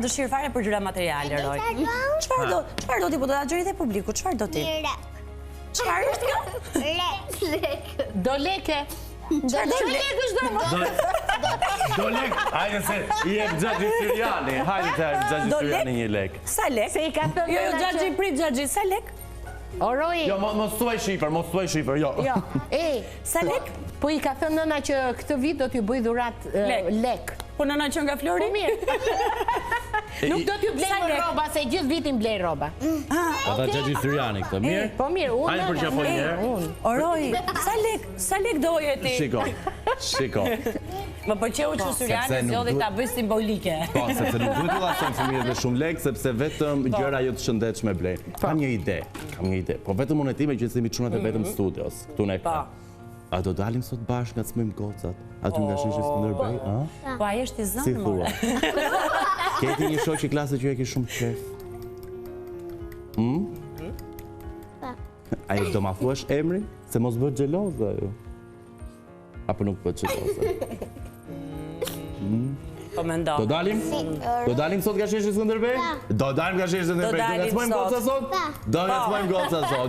dëshirë fare për gjëra materiale, Roj. Çfarë do ti, po do ta gjëri dhe publiku, çfarë do ti? Çfarë është kjo? Do leke. Çfarë do lek është domo? Do lek, hajde se i jep Xhaxhi Syriani, hajde të jep Xhaxhi Syriani një lek. Sa lek? Se i ka thënë. Jo, Xhaxhi, prit Xhaxhi, sa lek? Oroj. Jo, mos thuaj shifër, jo. Jo. Sa lek? Po i ka thënë nëna që këtë vit do t'ju bëj dhurat lek. Po nëna që nga Flori? Po mirë. Nuk do t'ju blej rroba, se gjithë vitin blej rroba. Ata Xhaxhi Syriani këtë, mirë? Po mirë, unë. Hajde për qafon një herë. Oroj, sa lek doje ti? Shiko. Më pëlqeu që Syriani zgjodhi ta bëj simbolike. Po, sepse nuk duhet t'u lashon fëmijëve shumë lek, sepse vetëm gjëra jo të shëndetshme blejnë. Kam një ide. Po vetëm unë e ti me që jemi çunat e vetëm studios, këtu ne. A do dalim sot bashkë nga cmim gocat? A ty nga shishi Skënderbej, a? Po ai është i Si zënë, thua? Keti një shoqë klasë që ju e ke shumë qef? A i do ma thuash emrin? Se mos bëhet xheloze ajo. Apo nuk bëhet xheloze? Po mendo. Do dalim? Do dalim sot nga sheshi Skënderbej? Do dalim nga sheshi Skënderbej. Do ngacmojmë goca sot? Do ngacmojmë goca sot.